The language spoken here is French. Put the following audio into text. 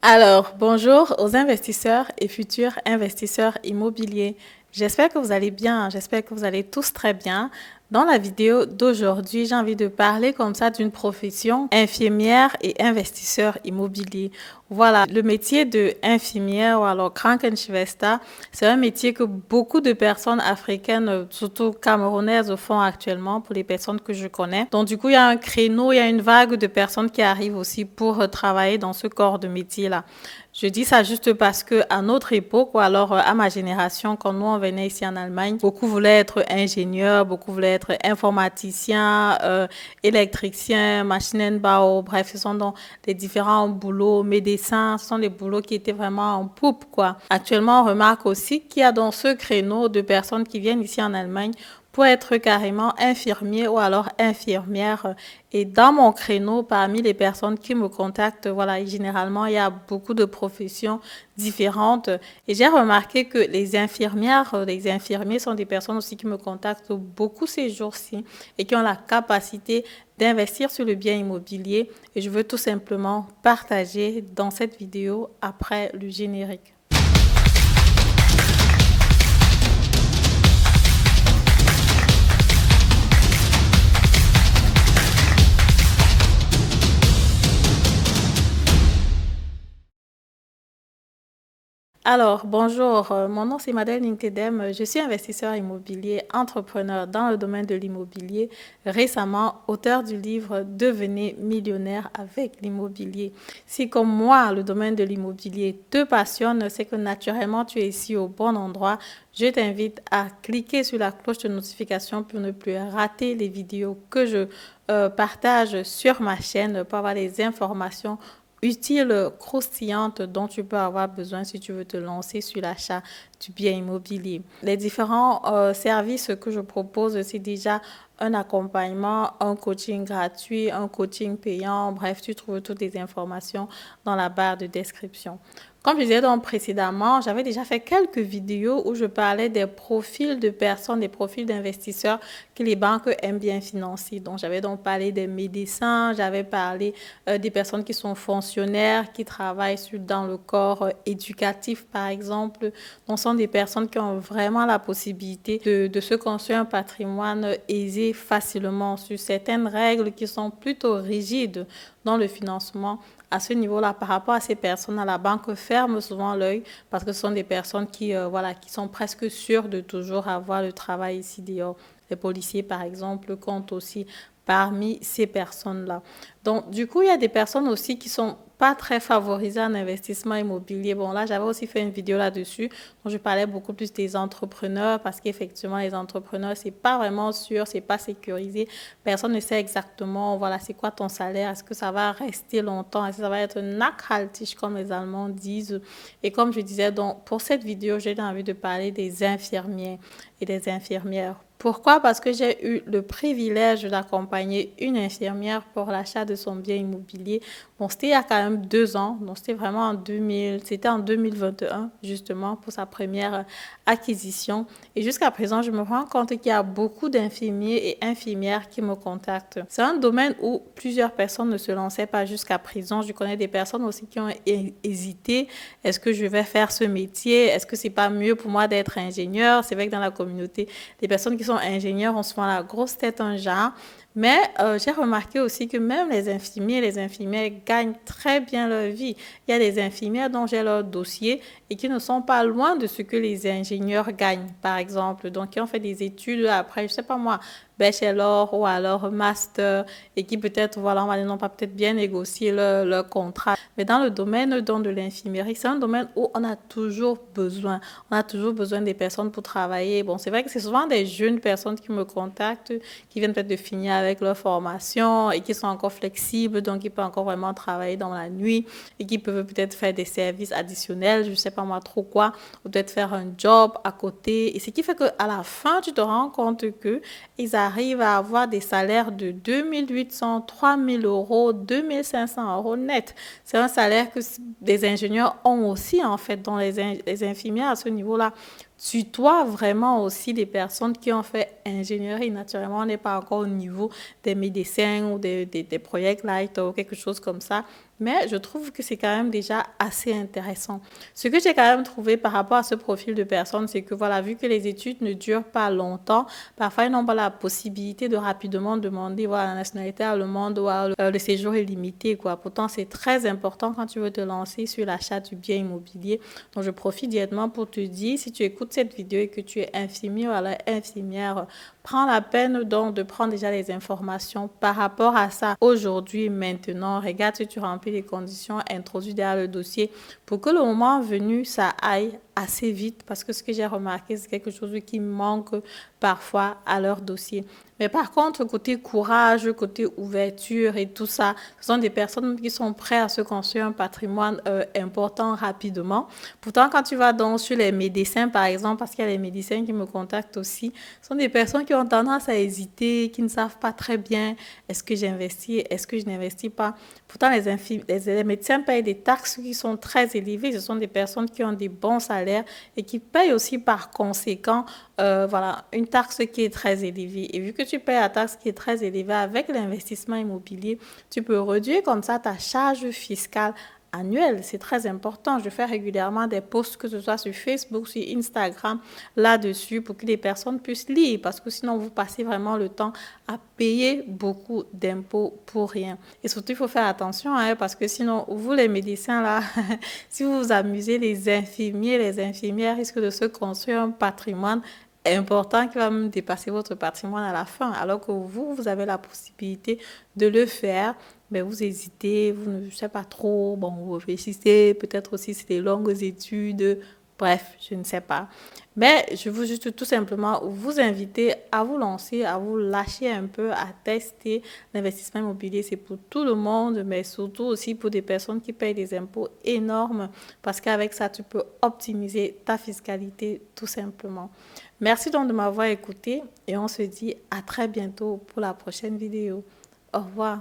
Alors, bonjour aux investisseurs et futurs investisseurs immobiliers. J'espère que vous allez bien, j'espère que vous allez tous très bien. Dans la vidéo d'aujourd'hui, j'ai envie de parler comme ça d'une profession infirmière et investisseur immobilier. Voilà, le métier de infirmière ou alors Krankenschwester, c'est un métier que beaucoup de personnes africaines, surtout camerounaises, font actuellement pour les personnes que je connais. Donc du coup, il y a un créneau, il y a une vague de personnes qui arrivent aussi pour travailler dans ce corps de métier-là. Je dis ça juste parce que à notre époque, ou alors à ma génération, quand nous on venait ici en Allemagne, beaucoup voulaient être ingénieurs, beaucoup voulaient être informaticiens, électriciens, Maschinenbau, bref, ce sont donc les différents boulots, médecins, ce sont des boulots qui étaient vraiment en poupe, quoi. Actuellement, on remarque aussi qu'il y a dans ce créneau de personnes qui viennent ici en Allemagne pour être carrément infirmier ou alors infirmière. Et dans mon créneau, parmi les personnes qui me contactent, voilà, généralement, il y a beaucoup de professions différentes. Et j'ai remarqué que les infirmières, les infirmiers sont des personnes aussi qui me contactent beaucoup ces jours-ci et qui ont la capacité d'investir sur le bien immobilier. Et je veux tout simplement partager dans cette vidéo après le générique. Alors, bonjour, mon nom c'est Madeleine Linkedem, je suis investisseur immobilier, entrepreneur dans le domaine de l'immobilier, récemment auteur du livre Devenez millionnaire avec l'immobilier. Si comme moi, le domaine de l'immobilier te passionne, c'est que naturellement tu es ici au bon endroit. Je t'invite à cliquer sur la cloche de notification pour ne plus rater les vidéos que je partage sur ma chaîne pour avoir des informations utile, croustillante dont tu peux avoir besoin si tu veux te lancer sur l'achat du bien immobilier. Les différents services que je propose, c'est déjà un accompagnement, un coaching gratuit, un coaching payant. Bref, tu trouves toutes les informations dans la barre de description. Comme je disais donc précédemment, j'avais déjà fait quelques vidéos où je parlais des profils de personnes, des profils d'investisseurs que les banques aiment bien financer. Donc, j'avais donc parlé des médecins, j'avais parlé des personnes qui sont fonctionnaires, qui travaillent dans le corps éducatif, par exemple. Donc, ce sont des personnes qui ont vraiment la possibilité de se construire un patrimoine aisé facilement sur certaines règles qui sont plutôt rigides dans le financement. À ce niveau-là, par rapport à ces personnes, la banque ferme souvent l'œil parce que ce sont des personnes voilà, qui sont presque sûres de toujours avoir le travail ici dehors. Les policiers, par exemple, comptent aussi parmi ces personnes-là. Donc, du coup, il y a des personnes aussi qui sont pas très favorisées en investissement immobilier. Bon, là, j'avais aussi fait une vidéo là-dessus dont je parlais beaucoup plus des entrepreneurs parce qu'effectivement, les entrepreneurs, c'est pas vraiment sûr, c'est pas sécurisé. Personne ne sait exactement, voilà, c'est quoi ton salaire, est-ce que ça va rester longtemps, est-ce que ça va être nachhaltig, comme les Allemands disent. Et comme je disais, donc, pour cette vidéo, j'ai envie de parler des infirmiers et des infirmières. Pourquoi? Parce que j'ai eu le privilège d'accompagner une infirmière pour l'achat de son bien immobilier. Bon, c'était il y a quand même 2 ans, donc c'était vraiment en 2000, c'était en 2021 justement pour sa première acquisition. Et jusqu'à présent, je me rends compte qu'il y a beaucoup d'infirmiers et infirmières qui me contactent. C'est un domaine où plusieurs personnes ne se lançaient pas jusqu'à présent. Je connais des personnes aussi qui ont hésité. Est-ce que je vais faire ce métier? Est-ce que c'est pas mieux pour moi d'être ingénieur? C'est vrai que dans la communauté, les personnes qui sont ingénieurs ont souvent la grosse tête en genre. Mais j'ai remarqué aussi que même les infirmiers et les infirmières gagnent très bien leur vie. Il y a des infirmières dont j'ai leur dossier et qui ne sont pas loin de ce que les ingénieurs gagnent, par exemple. Donc, qui ont fait des études après, je sais pas moi, bachelor ou alors master et qui peut-être, voilà, on va dire, n'ont pas peut-être bien négocié leur contrat. Mais dans le domaine donc, de l'infirmerie, c'est un domaine où on a toujours besoin. On a toujours besoin des personnes pour travailler. Bon, c'est vrai que c'est souvent des jeunes personnes qui me contactent, qui viennent peut-être de finir avec leur formation et qui sont encore flexibles, donc qui peuvent encore vraiment travailler dans la nuit et qui peuvent peut-être faire des services additionnels, je ne sais pas moi trop quoi, ou peut-être faire un job à côté. Et ce qui fait qu'à la fin, tu te rends compte qu'ils arrivent à avoir des salaires de 2800, 3000 euros, 2500 euros net. C'est un salaire que des ingénieurs ont aussi, en fait, dont les infirmières à ce niveau-là tutoie vraiment aussi les personnes qui ont fait ingénierie. Naturellement, on n'est pas encore au niveau des médecins ou des project light ou quelque chose comme ça. mais je trouve que c'est quand même déjà assez intéressant. Ce que j'ai quand même trouvé par rapport à ce profil de personne, c'est que voilà, vu que les études ne durent pas longtemps, parfois ils n'ont pas la possibilité de rapidement demander voilà, la nationalité allemande ou le séjour est limité, quoi. Pourtant, c'est très important quand tu veux te lancer sur l'achat du bien immobilier. Donc, je profite directement pour te dire, si tu écoutes cette vidéo et que tu es infirmier ou alors infirmière, prends la peine donc de prendre déjà les informations par rapport à ça. Aujourd'hui, maintenant, regarde si tu remplis les conditions introduites dans le dossier pour que le moment venu, ça aille assez vite parce que ce que j'ai remarqué, c'est quelque chose qui manque parfois à leur dossier. Mais par contre, côté courage, côté ouverture et tout ça, ce sont des personnes qui sont prêtes à se construire un patrimoine important rapidement. Pourtant, quand tu vas donc sur les médecins, par exemple, parce qu'il y a les médecins qui me contactent aussi, ce sont des personnes qui ont tendance à hésiter, qui ne savent pas très bien est-ce que j'investis, est-ce que je n'investis pas. Pourtant, les médecins payent des taxes qui sont très élevées. Ce sont des personnes qui ont des bons salaires et qui payent aussi par conséquent voilà, une taxe qui est très élevée. Et vu que tu payes la taxe qui est très élevée avec l'investissement immobilier, tu peux réduire comme ça ta charge fiscale annuelle. C'est très important. Je fais régulièrement des posts, que ce soit sur Facebook, sur Instagram, là-dessus, pour que les personnes puissent lire. Parce que sinon, vous passez vraiment le temps à payer beaucoup d'impôts pour rien. Et surtout, il faut faire attention, hein, parce que sinon, vous, les médecins, là, si vous vous amusez, les infirmiers, les infirmières risquent de se construire un patrimoine important qui va même dépasser votre patrimoine à la fin, alors que vous avez la possibilité de le faire, mais vous hésitez, vous ne savez pas trop, bon, vous réfléchissez, peut-être aussi c'est des longues études, bref, je ne sais pas. Mais je veux juste tout simplement vous inviter à vous lancer, à vous lâcher un peu, à tester l'investissement immobilier. C'est pour tout le monde, mais surtout aussi pour des personnes qui payent des impôts énormes, parce qu'avec ça, tu peux optimiser ta fiscalité tout simplement. Merci donc de m'avoir écouté et on se dit à très bientôt pour la prochaine vidéo. Au revoir.